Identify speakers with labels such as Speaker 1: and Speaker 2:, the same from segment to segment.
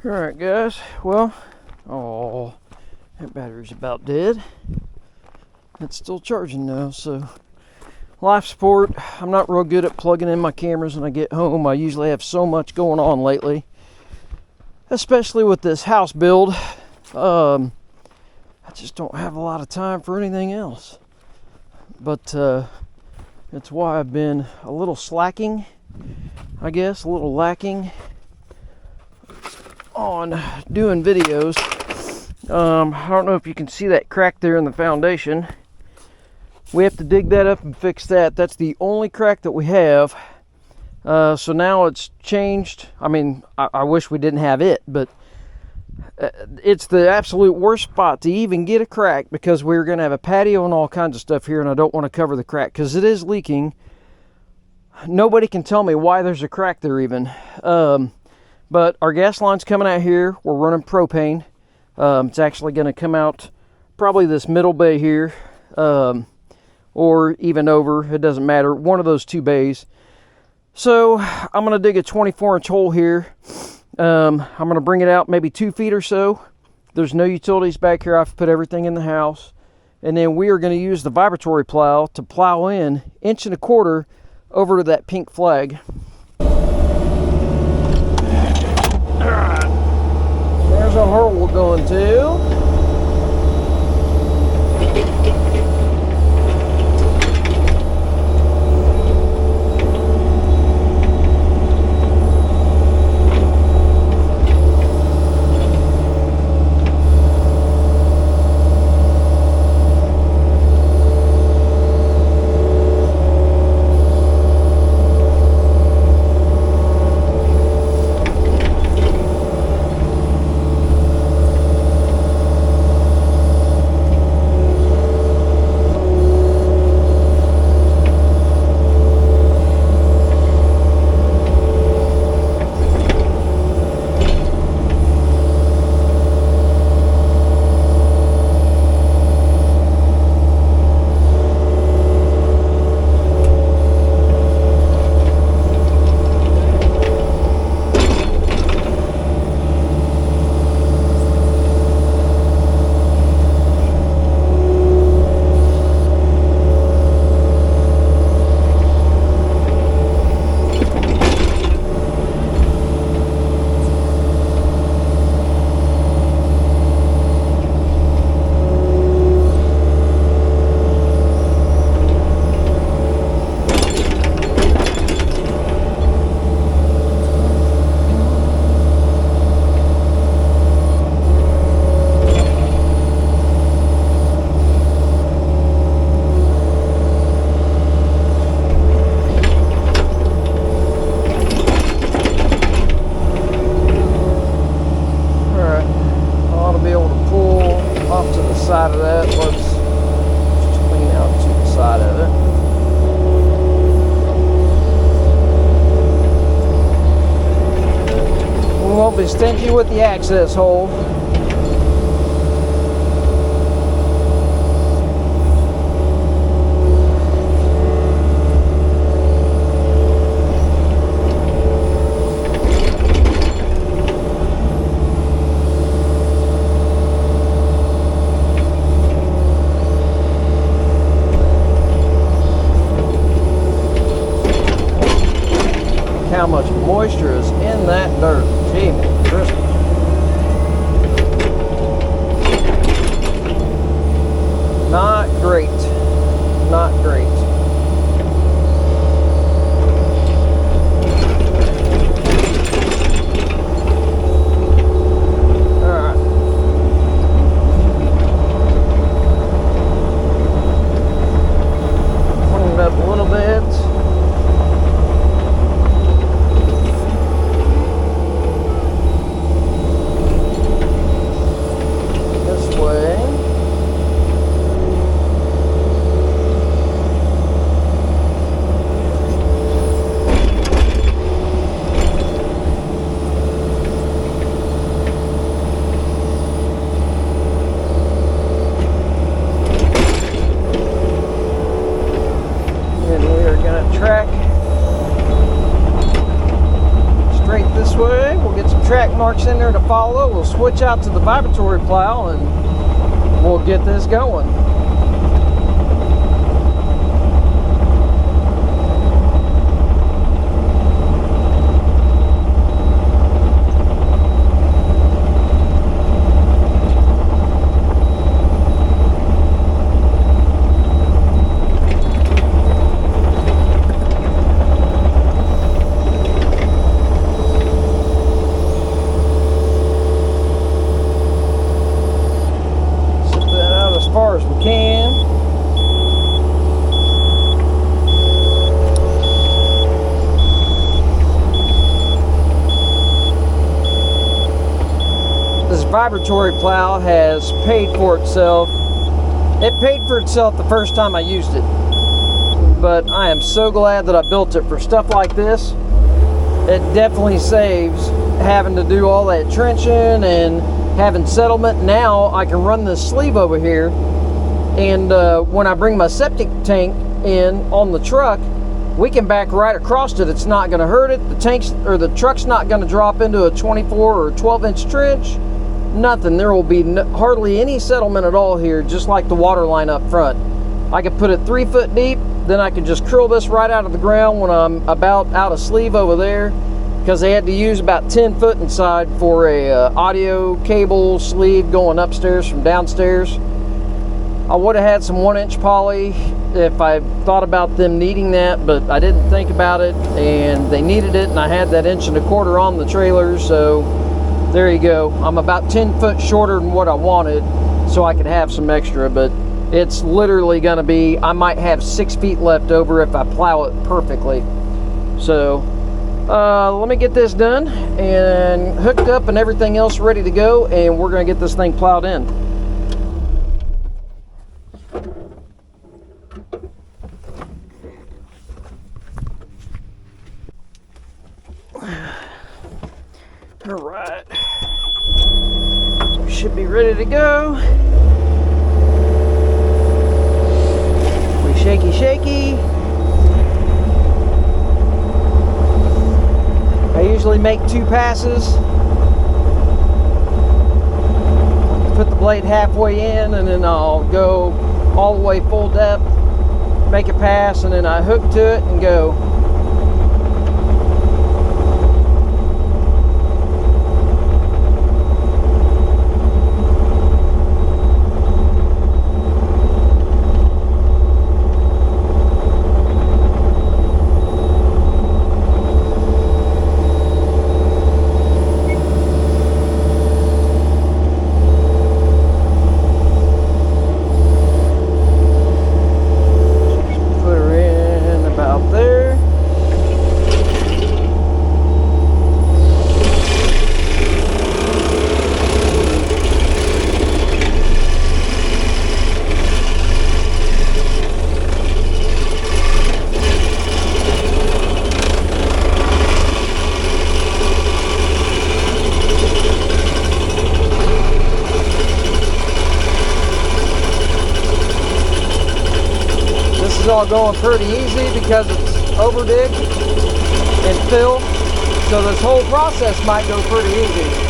Speaker 1: Alright guys, well, oh, that battery's about dead. It's still charging now, so life support. I'm not real good at plugging in my cameras when I get home. I usually have so much going on lately, especially with this house build. I just don't have a lot of time for anything else. But that's why I've been a little slacking, I guess, a little lacking on doing videos. I don't know if you can see that crack there in the foundation. We have to dig that up and fix that. That's the only crack that we have. So now it's changed. I mean, I wish we didn't have it, but it's the absolute worst spot to even get a crack, because we're going to have a patio and all kinds of stuff here, and I don't want to cover the crack because it is leaking. Nobody can tell me why there's a crack there even. But our gas line's coming out here. We're running propane. It's actually going to come out probably this middle bay here, or even over. It doesn't matter. One of those two bays. So I'm going to dig a 24-inch hole here. I'm going to bring it out maybe 2 feet or so. There's no utilities back here. I've put everything in the house. And then we are going to use the vibratory plow to plow in 1.25 inches over to that pink flag. Alright, there's a hole we're going to. Side of that, let's just clean out to the side of it. We won't be stingy with the access hole. How much moisture is in that dirt. Gee, Christmas. Not great. Not great. Alright. Clean it up a little bit. way. We'll get some track marks in there to follow. We'll switch out to the vibratory plow and we'll get this going. Vibratory plow has paid for itself. It paid for itself the first time I used it, but I am so glad that I built it for stuff like this. It definitely saves having to do all that trenching and having settlement. Now I can run this sleeve over here, and when I bring my septic tank in on the truck, we can back right across it. It's not going to hurt it. The truck's not going to drop into a 24 or 12-inch trench. Nothing. There will be hardly any settlement at all here, just like the water line up front. I could put it 3 foot deep, then I could just curl this right out of the ground when I'm about out of sleeve over there, because they had to use about 10 foot inside for a audio cable sleeve going upstairs from downstairs. I would have had some 1-inch poly if I thought about them needing that, but I didn't think about it, and they needed it, and I had that 1.25 inches on the trailer, so there you go. I'm about 10 foot shorter than what I wanted, so I could have some extra, but it's literally gonna be, I might have 6 feet left over if I plow it perfectly. So let me get this done and hooked up and everything else ready to go, and we're gonna get this thing plowed in. All right, we should be ready to go. We shaky. I usually make 2 passes. Put the blade halfway in, and then I'll go all the way full depth, make a pass, and then I hook to it and go. All going pretty easy because it's over dig and fill, so this whole process might go pretty easy.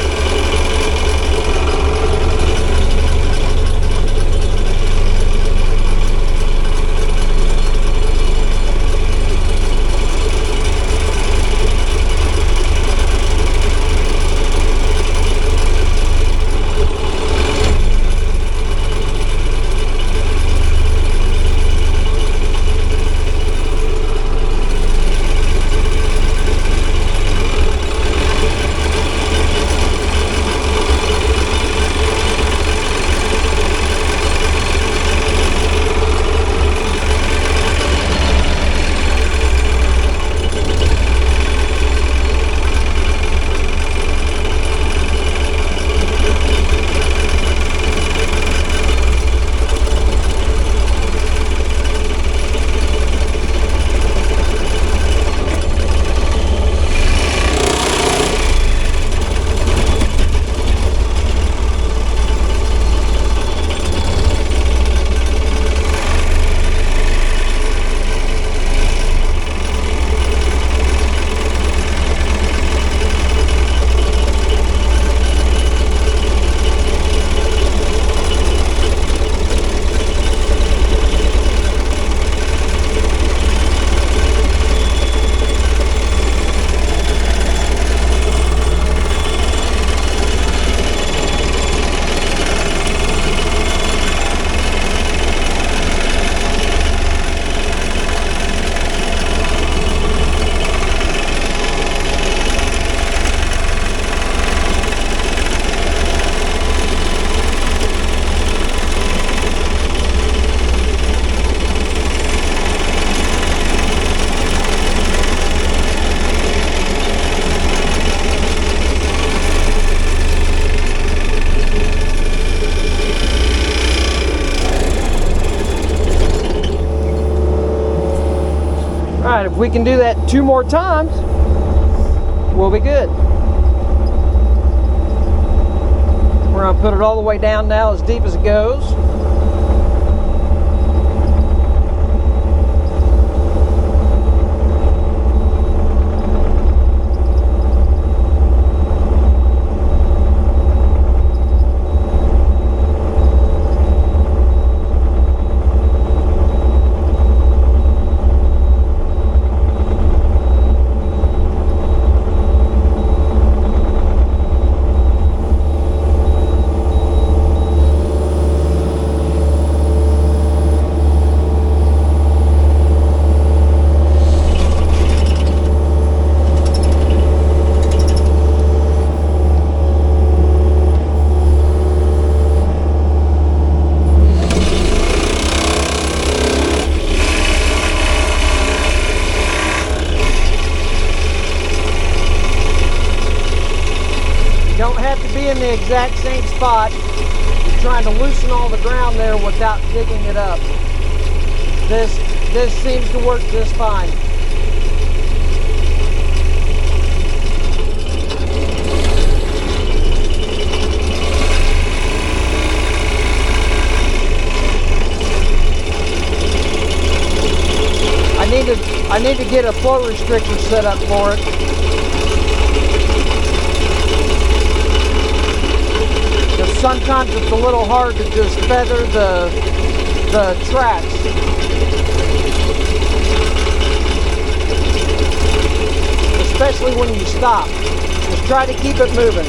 Speaker 1: we can do that 2 more times, we'll be good. We're going to put it all the way down now, as deep as it goes. In the exact same spot. You're trying to loosen all the ground there without digging it up. This seems to work just fine. I need to get a flow restrictor set up for it. Sometimes it's a little hard to just feather the tracks. Especially when you stop. Just try to keep it moving.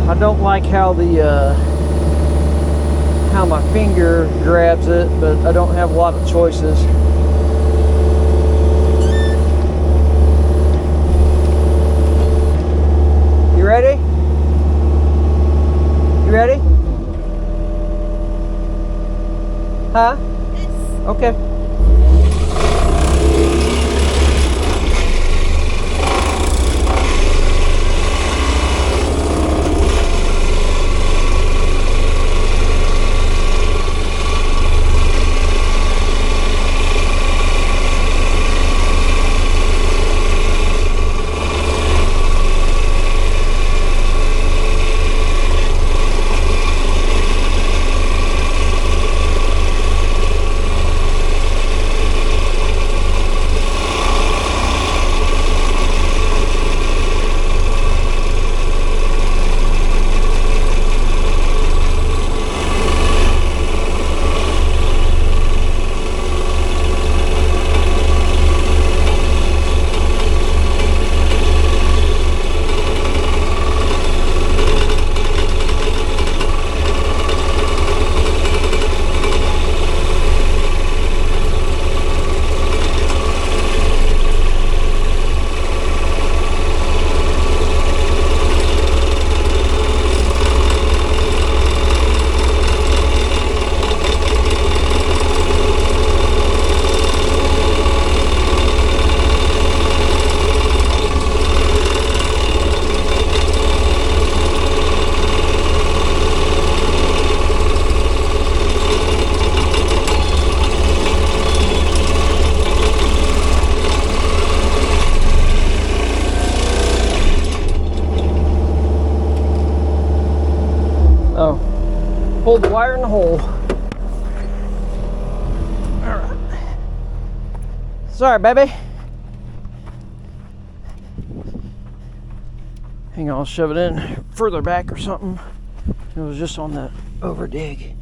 Speaker 1: I don't like how how my finger grabs it, but I don't have a lot of choices. You ready? You ready? Huh? Yes. Okay. Pulled the wire in the hole. All right. Sorry, baby. Hang on, I'll shove it in further back or something. It was just on the over dig.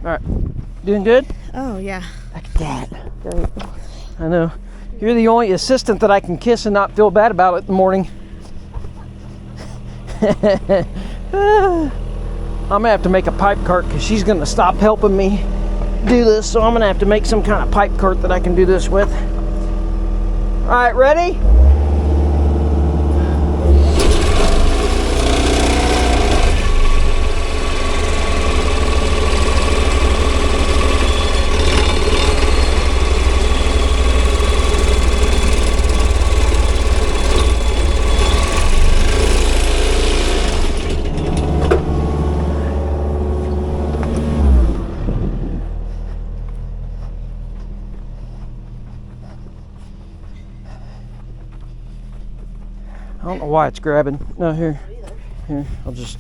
Speaker 1: Alright. Doing good?
Speaker 2: Oh, yeah.
Speaker 1: Look at that. Great. I know. You're the only assistant that I can kiss and not feel bad about it in the morning. I'm gonna have to make a pipe cart because she's gonna stop helping me do this, so I'm gonna have to make some kind of pipe cart that I can do this with. Alright, ready? I don't know why it's grabbing. No, here, I'll just.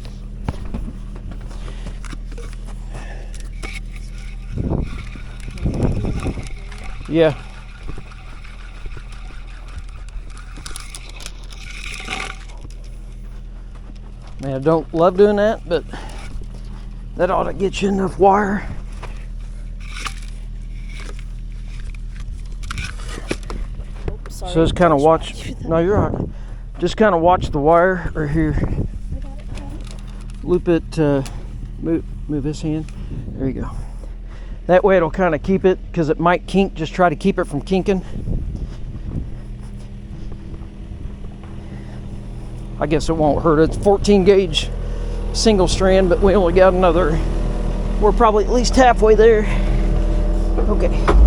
Speaker 1: Yeah. Man, I don't love doing that, but that ought to get you enough wire.
Speaker 2: Sorry.
Speaker 1: So just kind of watch. No, you're right. Just kind of watch the wire right here. Loop it. Move this hand. There you go. That way it'll kind of keep it, because it might kink. Just try to keep it from kinking. I guess it won't hurt. It's 14 gauge single strand, but we only got another. We're probably at least halfway there. Okay.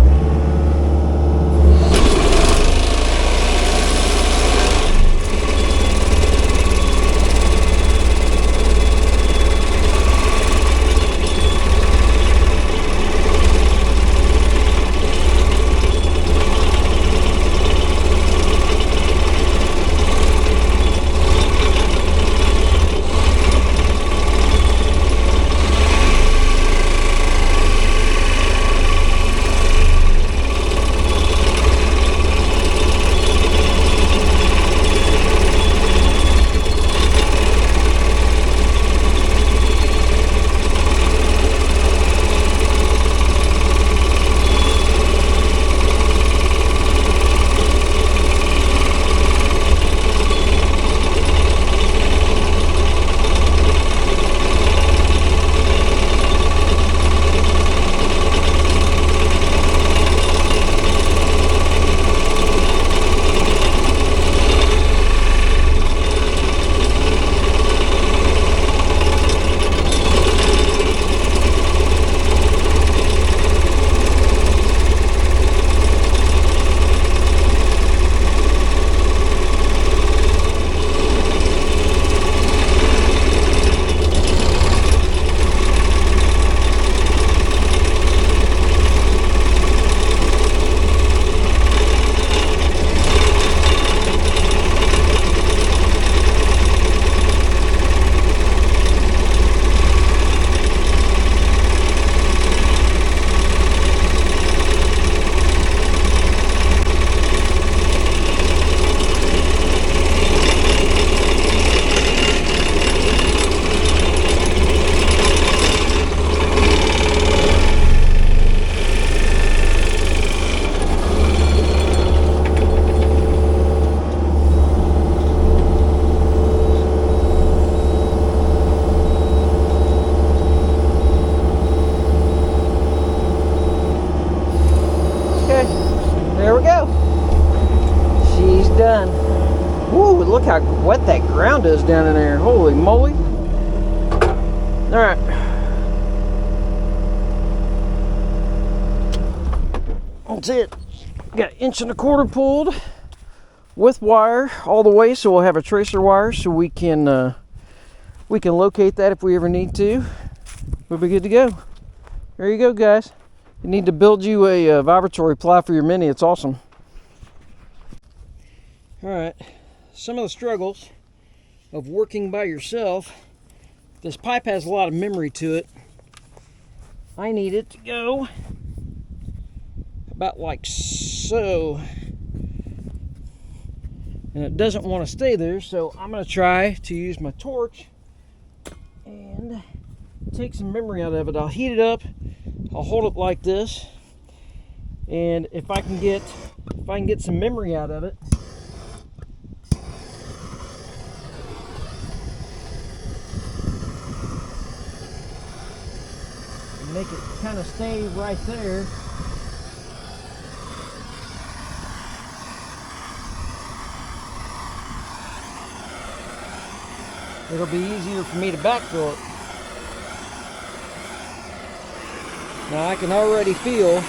Speaker 1: Done. Woo, look how wet that ground is down in there. Holy moly. Alright. That's it. Got 1.25 inch pulled with wire all the way, so we'll have a tracer wire so we can locate that if we ever need to. We'll be good to go. There you go, guys. You need to build you a vibratory plow for your Mini. It's awesome. Alright, some of the struggles of working by yourself. This pipe has a lot of memory to it. I need it to go about like so. And it doesn't want to stay there, so I'm going to try to use my torch and take some memory out of it. I'll heat it up I'll hold it like this, and if I can get some memory out of it, make it kind of stay right there. It'll be easier for me to backfill it. Now I can already feel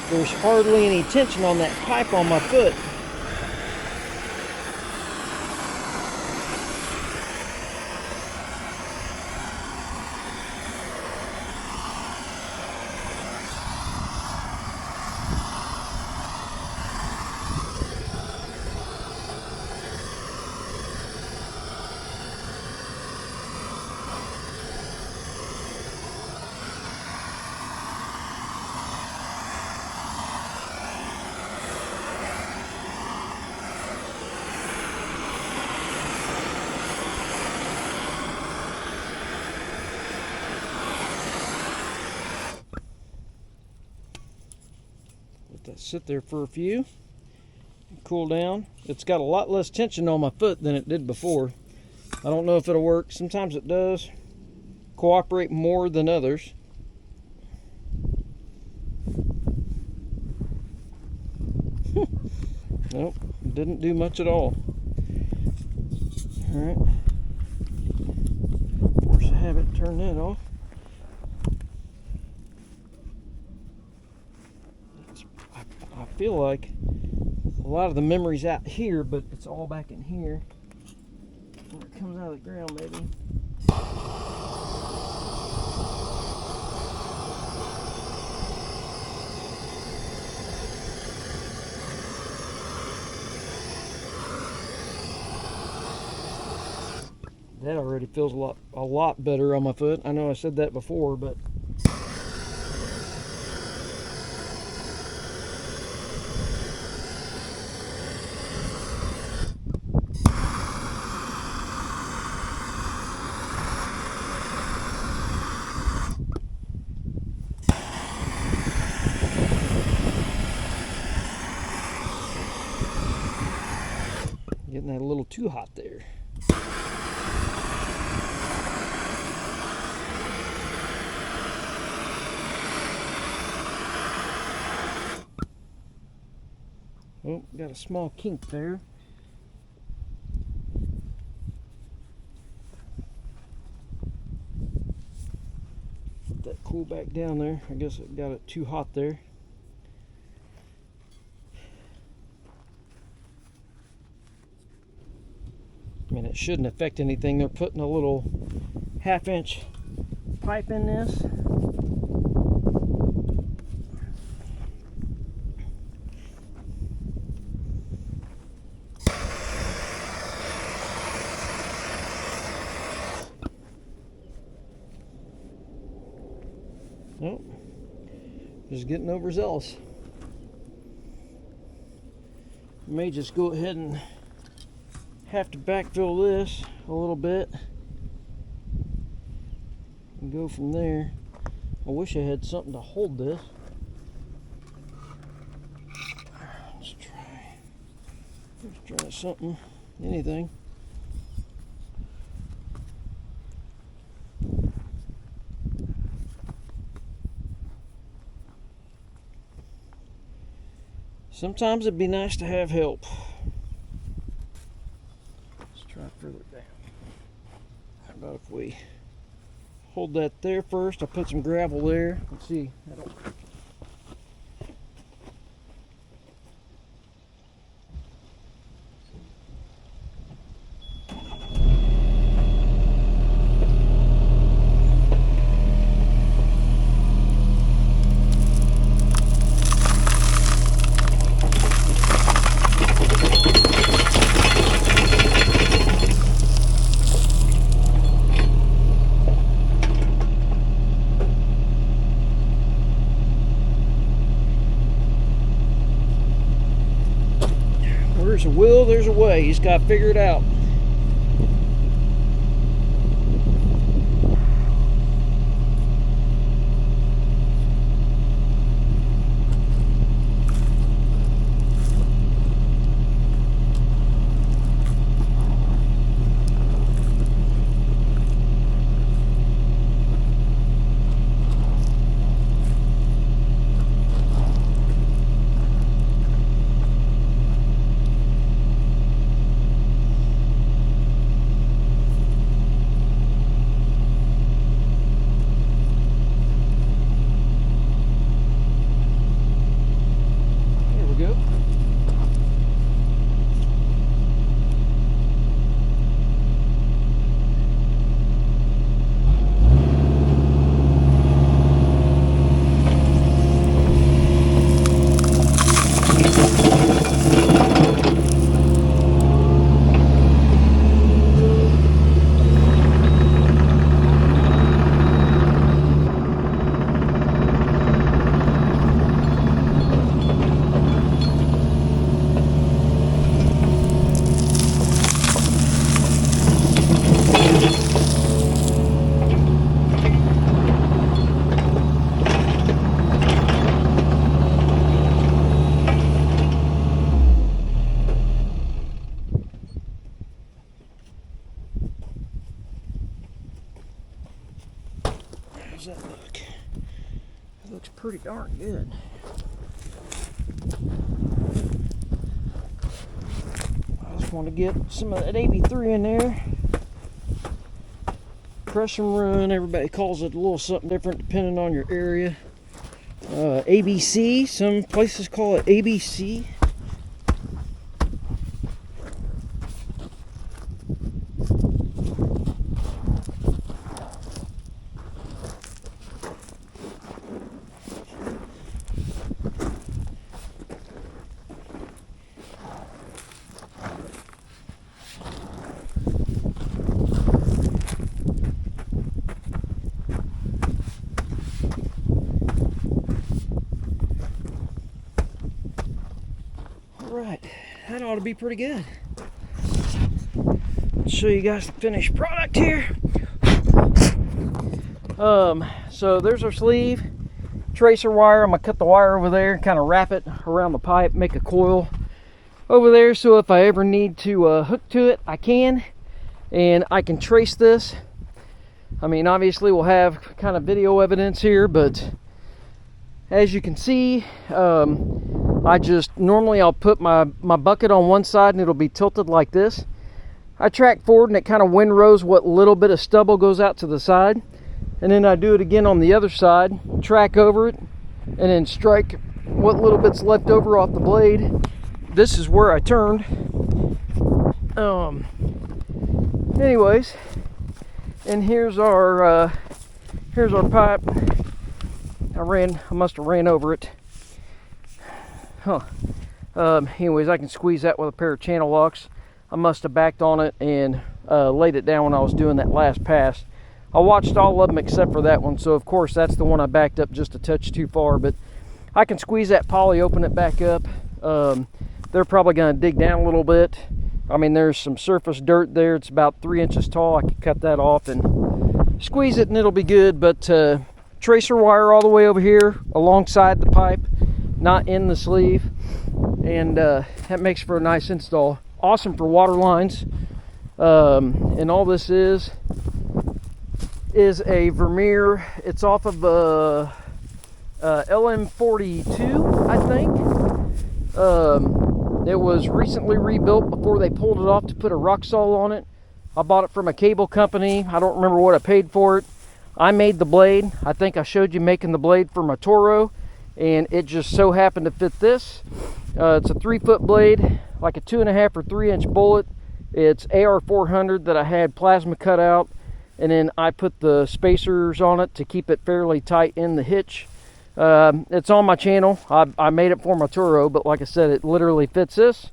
Speaker 1: there's hardly any tension on that pipe on my foot. Let that sit there for a few, cool down. It's got a lot less tension on my foot than it did before. I don't know if it'll work. Sometimes it does cooperate more than others. Nope, didn't do much at all. Alright. Force a habit, turn that off. I feel like a lot of the memory's out here, but it's all back in here. When it comes out of the ground, maybe. That already feels a lot better on my foot. I know I said that before, but getting that a little too hot there. Oh, got a small kink there. Let that cool back down there. I guess it got it too hot there. I mean, it shouldn't affect anything. They're putting a little 1/2 inch pipe in this. Nope, just getting overzealous. May just go ahead and have to backfill this a little bit and go from there. I wish I had something to hold this. Let's try something, anything. Sometimes it'd be nice to have help. Let's try further down. How about if we hold that there first? I'll put some gravel there. Let's see. There's a will, there's a way. He's got to figure it out. pretty darn good. I just want to get some of that AB3 in there. Crush and run, everybody calls it a little something different depending on your area. ABC, some places call it ABC. Right, that ought to be pretty good. I'll show you guys the finished product here. So there's our sleeve, tracer wire. I'm gonna cut the wire over there and kind of wrap it around the pipe, make a coil over there, so if I ever need to hook to it, I can, and I can trace this. I mean, obviously we'll have kind of video evidence here, but as you can see, normally I'll put my bucket on one side and it'll be tilted like this. I track forward and it kind of windrows what little bit of stubble goes out to the side, and then I do it again on the other side, track over it, and then strike what little bit's left over off the blade. This is where I turned. Anyways, and here's our pipe. I must have ran over it. Anyways, I can squeeze that with a pair of channel locks. I must have backed on it and laid it down when I was doing that last pass. I watched all of them except for that one, so of course that's the one I backed up just a touch too far, but I can squeeze that poly, open it back up. They're probably going to dig down a little bit. I mean, there's some surface dirt there. It's about 3 inches tall. I can cut that off and squeeze it and it'll be good, but tracer wire all the way over here alongside the pipe, not in the sleeve, and that makes for a nice install. Awesome for water lines. And all this is a Vermeer. It's off of LM42, I think. It was recently rebuilt before they pulled it off to put a Roxol on it. I bought it from a cable company. I don't remember what I paid for it. I made the blade. I think I showed you making the blade for my Toro, and it just so happened to fit this. It's a 3-foot blade, like a 2.5 or 3 inch bullet. It's AR400 that I had plasma cut out, and then I put the spacers on it to keep it fairly tight in the hitch. It's on my channel. I made it for my Toro, but like I said, it literally fits this.